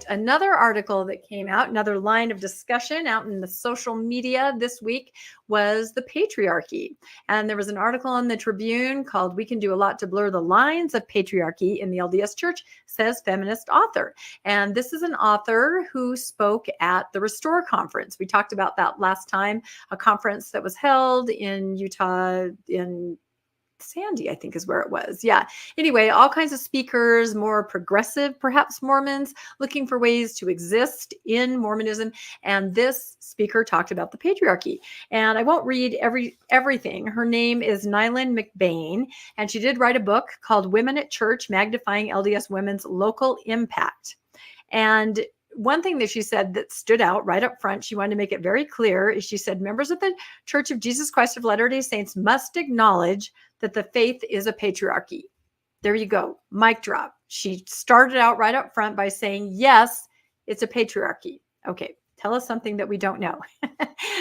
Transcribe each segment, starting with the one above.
another article that came out, another line of discussion out in the social media this week was the patriarchy. And there was an article in the Tribune called "We Can Do a Lot to Blur the Lines of Patriarchy in the LDS Church," says feminist author. And this is an author who spoke at the Restore conference. We talked about that last time, a conference that was held in Utah, in Sandy, I think is where it was. Yeah. Anyway, all kinds of speakers, more progressive, perhaps Mormons, looking for ways to exist in Mormonism. And this speaker talked about the patriarchy. And I won't read everything. Her name is Nylin McBain, and she did write a book called "Women at Church: Magnifying LDS Women's Local Impact." And one thing that she said that stood out right up front, she wanted to make it very clear, is she said, members of the Church of Jesus Christ of Latter-day Saints must acknowledge that the faith is a patriarchy. There you go. Mic drop. She started out right up front by saying, yes, it's a patriarchy. Okay, tell us something that we don't know.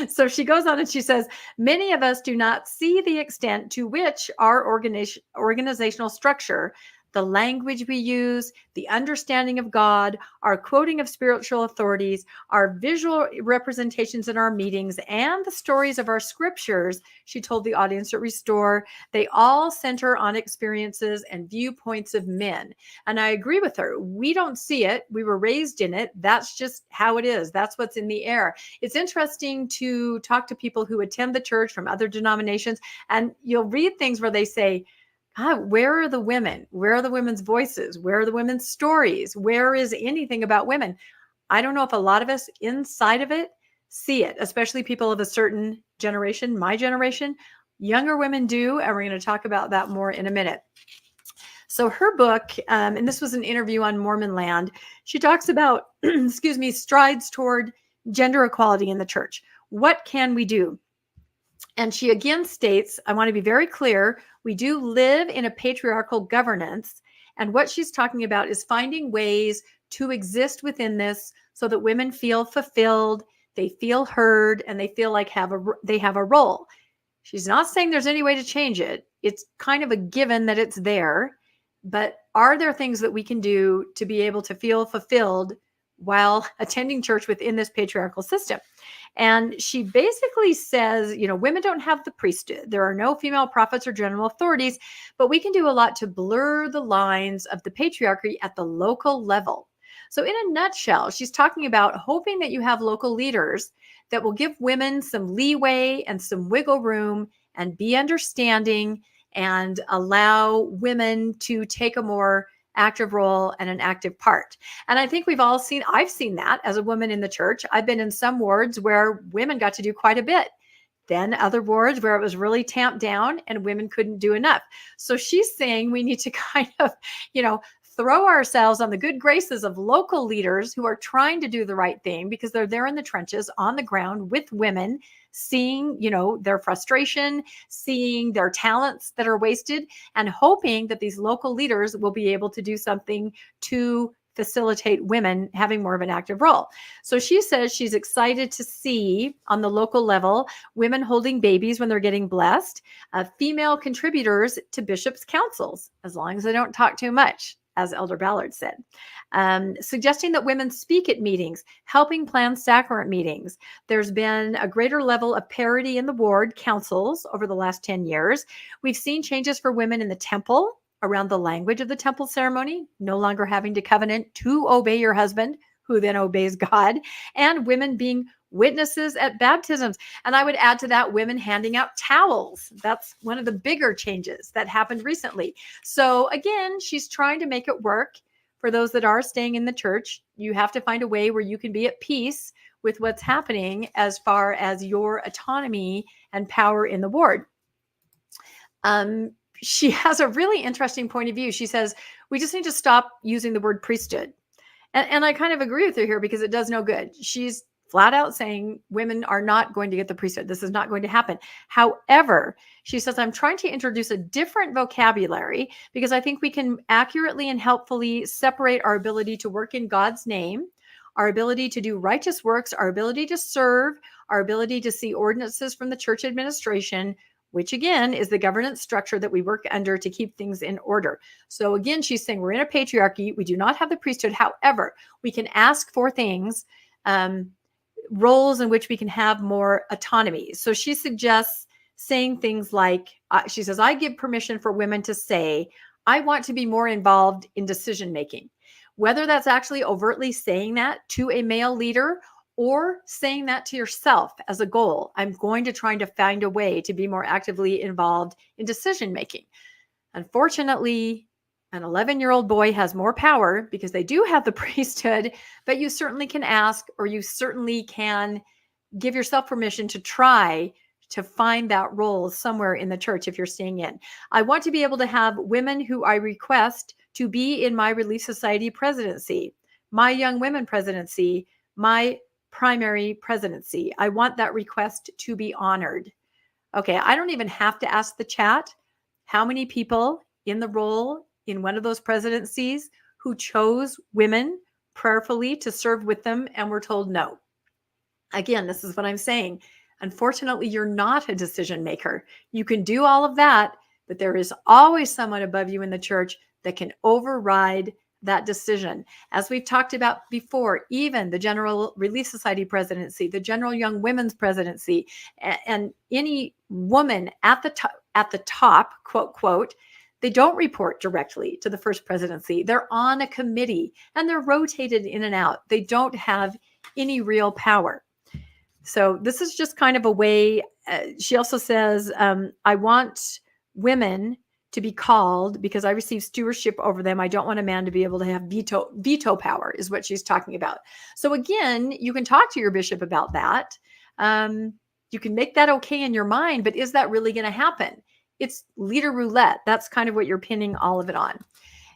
So she goes on and she says, many of us do not see the extent to which our organizational structure, the language we use, the understanding of God, our quoting of spiritual authorities, our visual representations in our meetings, and the stories of our scriptures, she told the audience at Restore, they all center on experiences and viewpoints of men. And I agree with her. We don't see it. We were raised in it. That's just how it is. That's what's in the air. It's interesting to talk to people who attend the church from other denominations, and you'll read things where they say, God, where are the women? Where are the women's voices? Where are the women's stories? Where is anything about women? I don't know if a lot of us inside of it see it, especially people of a certain generation, my generation. Younger women do, and we're going to talk about that more in a minute. So her book, and this was an interview on Mormon Land, she talks about, strides toward gender equality in the church. What can we do? And she again states, I want to be very clear, we do live in a patriarchal governance. And what she's talking about is finding ways to exist within this so that women feel fulfilled, they feel heard, and they feel like they have a role. She's not saying there's any way to change it. It's kind of a given that it's there. But are there things that we can do to be able to feel fulfilled while attending church within this patriarchal system? And she basically says, women don't have the priesthood. There are no female prophets or general authorities, but we can do a lot to blur the lines of the patriarchy at the local level. So in a nutshell, she's talking about hoping that you have local leaders that will give women some leeway and some wiggle room and be understanding and allow women to take a more active role and an active part. And I think I've seen that as a woman in the church. I've been in some wards where women got to do quite a bit. Then other wards where it was really tamped down and women couldn't do enough. So she's saying we need to kind of, throw ourselves on the good graces of local leaders who are trying to do the right thing because they're there in the trenches on the ground with women, seeing, their frustration, seeing their talents that are wasted, and hoping that these local leaders will be able to do something to facilitate women having more of an active role. So she says she's excited to see on the local level women holding babies when they're getting blessed, female contributors to bishops' councils, as long as they don't talk too much, as Elder Ballard said, suggesting that women speak at meetings, helping plan sacrament meetings. There's been a greater level of parity in the ward councils over the last 10 years. We've seen changes for women in the temple around the language of the temple ceremony, no longer having to covenant to obey your husband, who then obeys God, and women being witnesses at baptisms. And I would add to that women handing out towels. That's one of the bigger changes that happened recently. So again, she's trying to make it work for those that are staying in the church. You have to find a way where you can be at peace with what's happening as far as your autonomy and power in the ward. She has a really interesting point of view. She says, we just need to stop using the word priesthood. And I kind of agree with her here because it does no good. She's flat out saying women are not going to get the priesthood. This is not going to happen. However, she says, I'm trying to introduce a different vocabulary because I think we can accurately and helpfully separate our ability to work in God's name, our ability to do righteous works, our ability to serve, our ability to see ordinances from the church administration which again is the governance structure that we work under to keep things in order. So again, she's saying we're in a patriarchy. We do not have the priesthood. However, we can ask for things, roles in which we can have more autonomy. So she suggests saying things like, she says, I give permission for women to say, I want to be more involved in decision making. Whether that's actually overtly saying that to a male leader or saying that to yourself as a goal, I'm going to try to find a way to be more actively involved in decision making. Unfortunately, an 11-year-old boy has more power because they do have the priesthood, but you certainly can ask, or you certainly can give yourself permission to try to find that role somewhere in the church if you're staying in. I want to be able to have women who I request to be in my Relief Society presidency, my Young Women presidency, my primary presidency. I want that request to be honored. Okay, I don't even have to ask the chat how many people in the role in one of those presidencies who chose women prayerfully to serve with them and were told no. Again, this is what I'm saying. Unfortunately, you're not a decision maker. You can do all of that, but there is always someone above you in the church that can override that decision. As we've talked about before, even the General Relief Society presidency, the General Young Women's presidency, and any woman at the top, quote, quote, they don't report directly to the first presidency. They're on a committee and they're rotated in and out. They don't have any real power. So this is just kind of a way. She also says, I want women to be called because I receive stewardship over them. I don't want a man to be able to have veto power is what she's talking about. So again, you can talk to your bishop about that. You can make that okay in your mind, but is that really going to happen? It's leader roulette. That's kind of what you're pinning all of it on.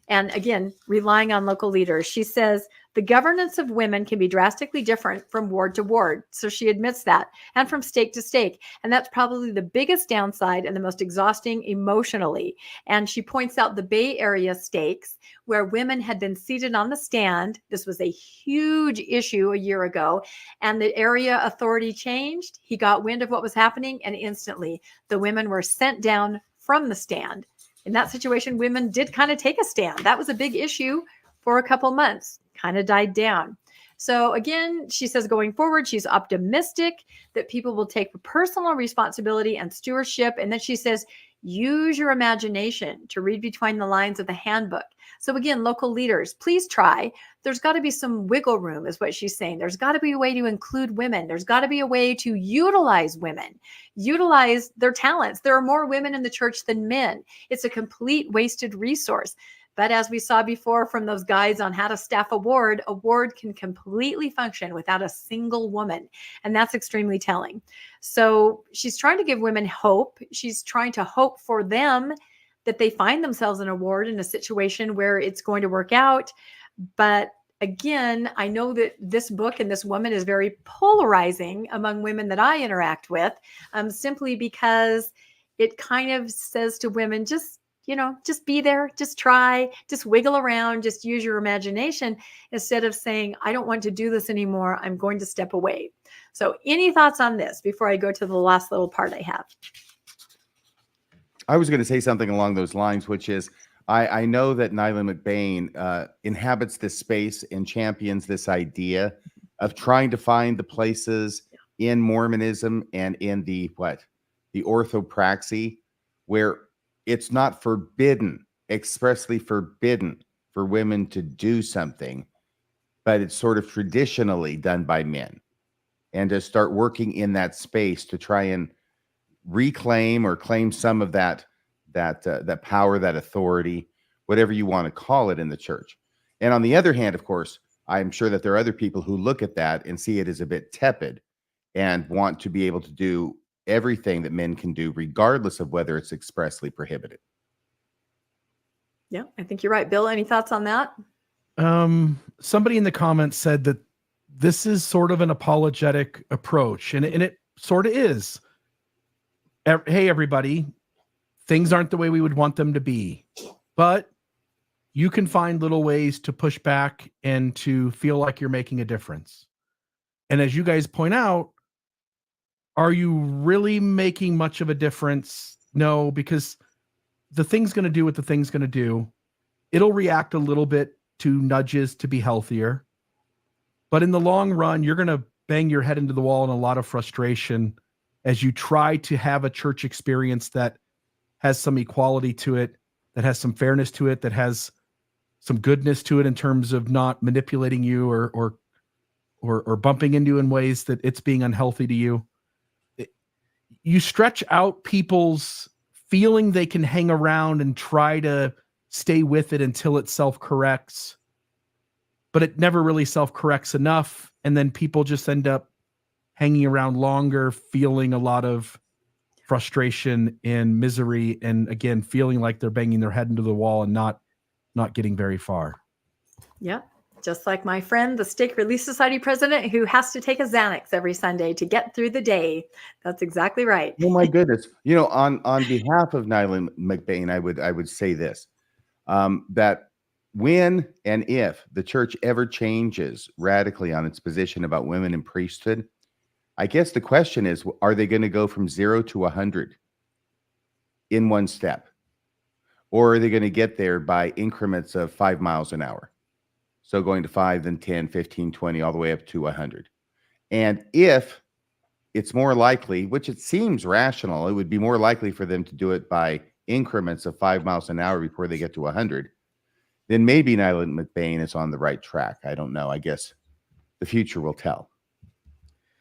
And again, relying on local leaders. She says the governance of women can be drastically different from ward to ward. So she admits that, and from stake to stake. And that's probably the biggest downside and the most exhausting emotionally. And she points out the Bay Area stakes where women had been seated on the stand. This was a huge issue a year ago. And the area authority changed. He got wind of what was happening, and instantly the women were sent down from the stand. In that situation, women did kind of take a stand. That was a big issue for a couple months, kind of died down. So again, she says going forward, she's optimistic that people will take personal responsibility and stewardship. And then she says, use your imagination to read between the lines of the handbook. So again, local leaders, please try. There's got to be some wiggle room is what she's saying. There's got to be a way to include women. There's got to be a way to utilize women, utilize their talents. There are more women in the church than men. It's a complete wasted resource. But as we saw before from those guides on how to staff a ward can completely function without a single woman. And that's extremely telling. So she's trying to give women hope. She's trying to hope for them that they find themselves in a ward in a situation where it's going to work out. But again, I know that this book and this woman is very polarizing among women that I interact with, simply because it kind of says to women, just be there, just try, just wiggle around, just use your imagination instead of saying, I don't want to do this anymore. I'm going to step away. So any thoughts on this before I go to the last little part I have? I was going to say something along those lines, which is I know that Nyla McBain inhabits this space and champions this idea of trying to find the places in Mormonism and in the orthopraxy where it's not forbidden, expressly forbidden for women to do something, but it's sort of traditionally done by men. And to start working in that space to try and reclaim or claim some of that power, that authority, whatever you want to call it in the church. And on the other hand, of course, I'm sure that there are other people who look at that and see it as a bit tepid and want to be able to do everything that men can do, regardless of whether it's expressly prohibited. Yeah, I think you're right. Bill, any thoughts on that? Somebody in the comments said that this is sort of an apologetic approach, and it sort of is. Hey, everybody, things aren't the way we would want them to be, but you can find little ways to push back and to feel like you're making a difference. And as you guys point out, Are you really making much of a difference? No, because the thing's going to do what the thing's going to do. It'll react a little bit to nudges to be healthier. But in the long run, you're going to bang your head into the wall in a lot of frustration as you try to have a church experience that has some equality to it, that has some fairness to it, that has some goodness to it in terms of not manipulating you or bumping into you in ways that it's being unhealthy to you. You stretch out people's feeling they can hang around and try to stay with it until it self-corrects, but it never really self-corrects enough. And then people just end up hanging around longer, feeling a lot of frustration and misery. And again, feeling like they're banging their head into the wall and not getting very far. Yep. Just like my friend, the Stake Relief Society president, who has to take a Xanax every Sunday to get through the day. That's exactly right. Oh my goodness! On behalf of Nyland McBain, I would say this: that when and if the church ever changes radically on its position about women in priesthood, I guess the question is: are they going to go from 0 to 100 in one step, or are they going to get there by increments of 5 miles an hour? So going to 5, then 10, 15, 20, all the way up to 100. And if it's more likely, which it seems rational, it would be more likely for them to do it by increments of 5 miles an hour before they get to 100, then maybe Nyland McBain is on the right track. I don't know. I guess the future will tell.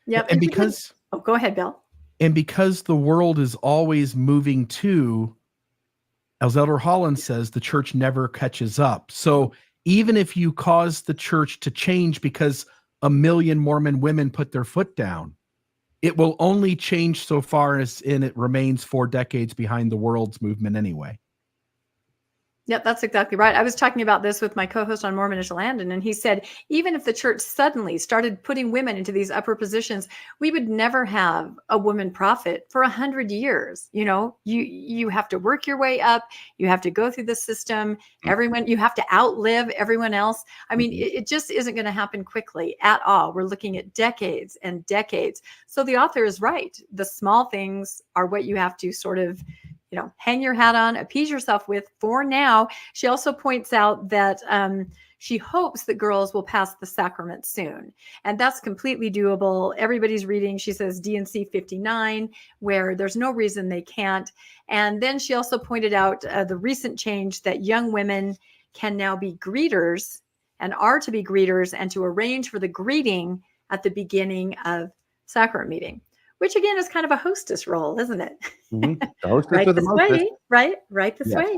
Yep. And because... Oh, go ahead, Bill. And because the world is always moving to, as Elder Holland says, the church never catches up. So even if you cause the church to change because 1 million Mormon women put their foot down, it will only change so far as it remains 4 decades behind the world's movement anyway. Yep, that's exactly right. I was talking about this with my co-host on Mormonish Landon, and he said, even if the church suddenly started putting women into these upper positions, we would never have a woman prophet for 100 years. You have to work your way up. You have to go through the system. You have to outlive everyone else. I mean, it just isn't going to happen quickly at all. We're looking at decades and decades. So the author is right. The small things are what you have to sort of hang your hat on, appease yourself with for now. She also points out that she hopes that girls will pass the sacrament soon. And that's completely doable. Everybody's reading, she says, D&C 59, where there's no reason they can't. And then she also pointed out the recent change that young women can now be greeters and are to be greeters and to arrange for the greeting at the beginning of sacrament meeting, which again is kind of a hostess role, isn't it? Mm-hmm. The hostess right with this the mostess. way, right this way.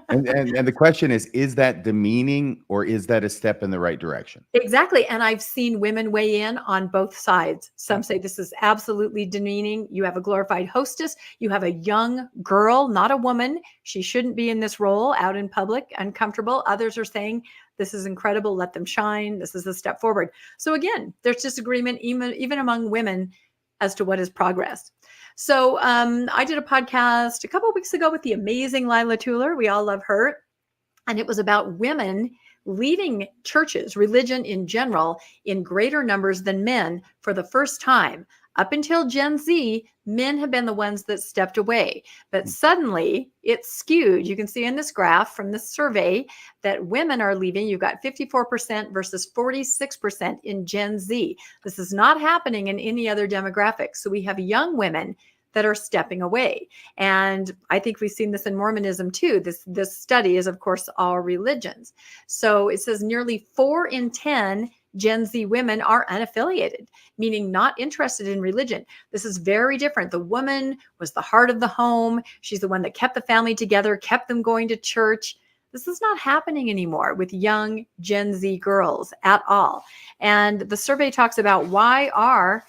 and the question is that demeaning or is that a step in the right direction? Exactly. And I've seen women weigh in on both sides. Some say this is absolutely demeaning. You have a glorified hostess. You have a young girl, not a woman. She shouldn't be in this role out in public, uncomfortable. Others are saying this is incredible. Let them shine. This is a step forward. So again, there's disagreement even among women as to what is progress. So I did a podcast a couple of weeks ago with the amazing Lila Tuller. We all love her. And it was about women leaving churches, religion in general, in greater numbers than men for the first time. Up until Gen Z, men have been the ones that stepped away. But suddenly it's skewed. You can see in this graph from this survey that women are leaving. You've got 54% versus 46% in Gen Z. This is not happening in any other demographic. So we have young women that are stepping away. And I think we've seen this in Mormonism too. This study is, of course, all religions. So it says nearly 4 in 10 Gen Z women are unaffiliated, meaning not interested in religion. This is very different. The woman was the heart of the home. She's the one that kept the family together, kept them going to church. This is not happening anymore with young Gen Z girls at all. And the survey talks about why are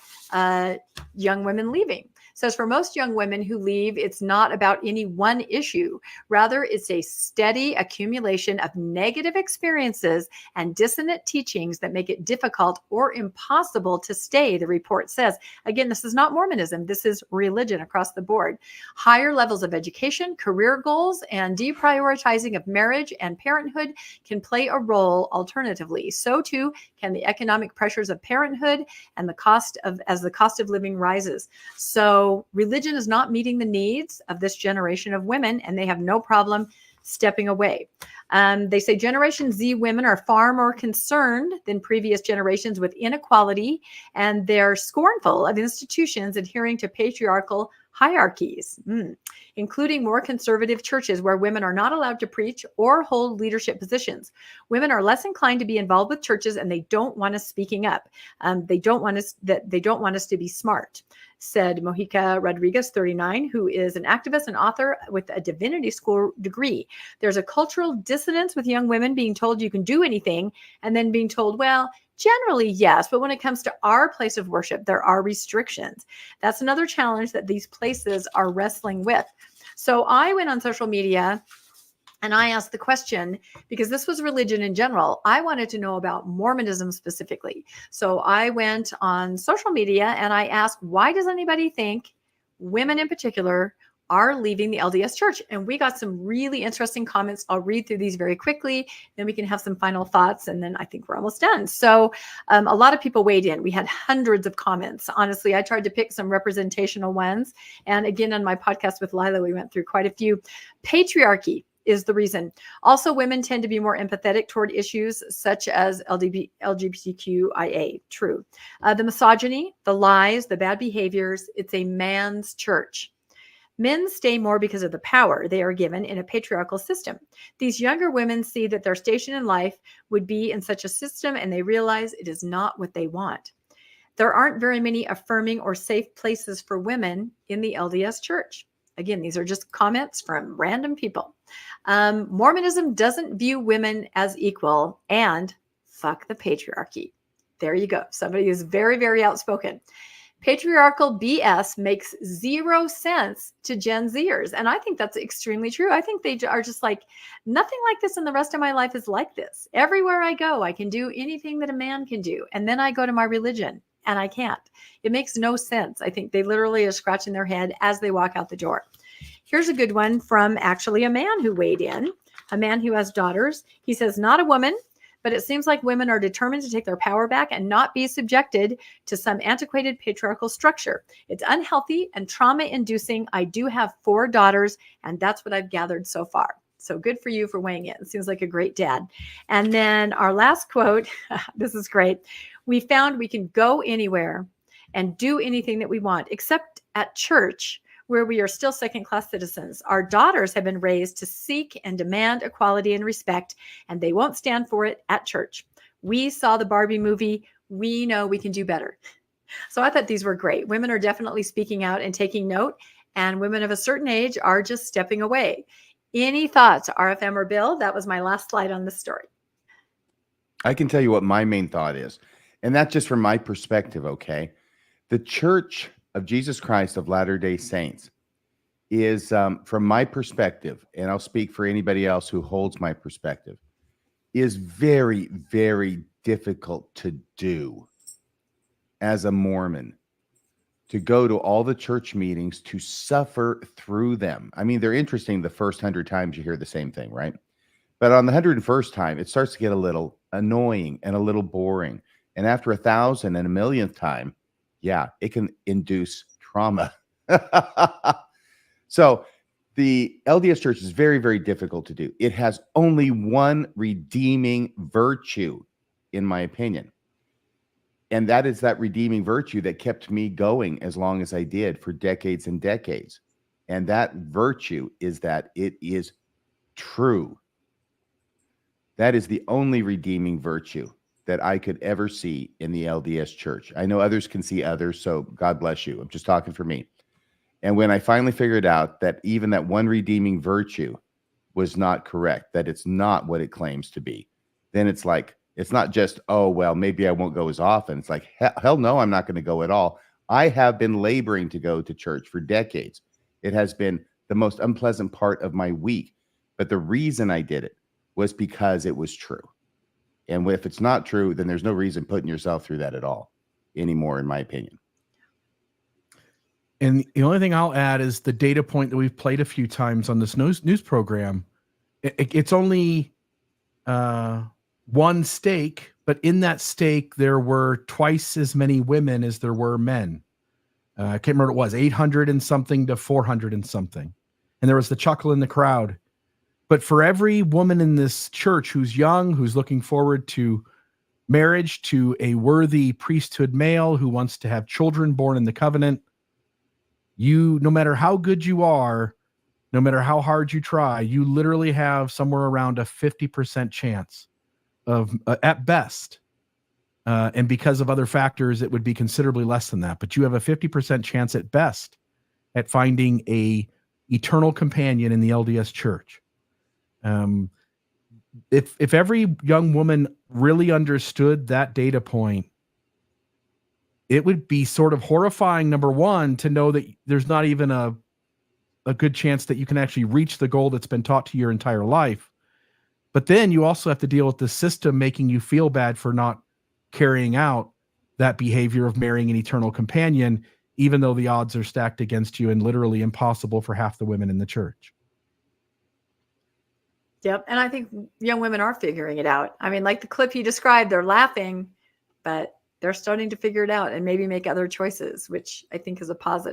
young women leaving. says for most young women who leave, it's not about any one issue. Rather, it's a steady accumulation of negative experiences and dissonant teachings that make it difficult or impossible to stay, the report says. Again, this is not Mormonism. This is religion across the board. Higher levels of education, career goals, and deprioritizing of marriage and parenthood can play a role alternatively. So too can the economic pressures of parenthood and the cost of living rises. So religion is not meeting the needs of this generation of women, and they have no problem stepping away. They say Generation Z women are far more concerned than previous generations with inequality, and they're scornful of institutions adhering to patriarchal hierarchies, including more conservative churches where women are not allowed to preach or hold leadership positions. Women are less inclined to be involved with churches, and they don't want us speaking up. They don't want us to be smart, said Mojica Rodriguez, 39, who is an activist and author with a divinity school degree. There's a cultural dissonance with young women being told you can do anything and then being told, well, generally, yes, but when it comes to our place of worship, there are restrictions. That's another challenge that these places are wrestling with. So I went on social media and I asked the question, because this was religion in general. I wanted to know about Mormonism specifically. So I went on social media and I asked, why does anybody think women in particular are leaving the LDS Church? And we got some really interesting comments. I'll read through these very quickly. Then we can have some final thoughts. And then I think we're almost done. So a lot of people weighed in. We had hundreds of comments. Honestly, I tried to pick some representational ones. And again, on my podcast with Lila, we went through quite a few. Patriarchy is the reason. Also, women tend to be more empathetic toward issues such as LGBTQIA. True. The misogyny, the lies, the bad behaviors. It's a man's church. Men stay more because of the power they are given in a patriarchal system. These younger women see that their station in life would be in such a system, and they realize it is not what they want. There aren't very many affirming or safe places for women in the LDS Church. Again, these are just comments from random people. Mormonism doesn't view women as equal, and fuck the patriarchy. There you go. Somebody who's very, very outspoken. Patriarchal BS makes zero sense to Gen Zers. And I think that's extremely true. I think they are just like, nothing like this in the rest of my life is like this. Everywhere I go, I can do anything that a man can do. And then I go to my religion and I can't. It makes no sense. I think they literally are scratching their head as they walk out the door. Here's a good one from actually a man who weighed in, a man who has daughters. He says, not a woman, but it seems like women are determined to take their power back and not be subjected to some antiquated patriarchal structure. It's unhealthy and trauma-inducing. I do have 4 daughters, and that's what I've gathered so far. So good for you for weighing in. Seems like a great dad. And then our last quote, this is great. We found we can go anywhere and do anything that we want, except at church, where we are still second-class citizens. Our daughters have been raised to seek and demand equality and respect, and they won't stand for it at church. We saw the Barbie movie. We know we can do better. So I thought these were great. Women are definitely speaking out and taking note, and women of a certain age are just stepping away. Any thoughts, RFM or Bill? That was my last slide on this story. I can tell you what my main thought is, and that's just from my perspective, okay? The Church of Jesus Christ of Latter-day Saints is, from my perspective, and I'll speak for anybody else who holds my perspective, is very, very difficult to do as a Mormon, to go to all the church meetings, to suffer through them. I mean, they're interesting the first 100 times you hear the same thing, right? But on the 101st time, it starts to get a little annoying and a little boring. And after 1,000 and 1,000,000th time, yeah, it can induce trauma. So the LDS Church is very, very difficult to do. It has only one redeeming virtue, in my opinion. And that is that redeeming virtue that kept me going as long as I did for decades and decades. And that virtue is that it is true. That is the only redeeming virtue that I could ever see in the LDS Church. I know others can see others, so God bless you. I'm just talking for me. And when I finally figured out that even that one redeeming virtue was not correct, that it's not what it claims to be, then it's like, it's not just, oh, well, maybe I won't go as often. It's like, hell no, I'm not going to go at all. I have been laboring to go to church for decades. It has been the most unpleasant part of my week. But the reason I did it was because it was true. And if it's not true, then there's no reason putting yourself through that at all anymore, in my opinion. And the only thing I'll add is the data point that we've played a few times on this news program. It's only one stake, but in that stake, there were twice as many women as there were men. I can't remember what it was, 800 and something to 400 and something. And there was the chuckle in the crowd. But for every woman in this church who's young, who's looking forward to marriage, to a worthy priesthood male who wants to have children born in the covenant, you, no matter how good you are, no matter how hard you try, you literally have somewhere around a 50% chance of, at best, and because of other factors, it would be considerably less than that. But you have a 50% chance at best at finding a eternal companion in the LDS church. If every young woman really understood that data point, it would be sort of horrifying, number one, to know that there's not even a good chance that you can actually reach the goal that's been taught to your entire life. But then you also have to deal with the system making you feel bad for not carrying out that behavior of marrying an eternal companion, even though the odds are stacked against you and literally impossible for half the women in the church. Yep. And I think young women are figuring it out. I mean, like the clip you described, they're laughing, but they're starting to figure it out and maybe make other choices, which I think is a positive.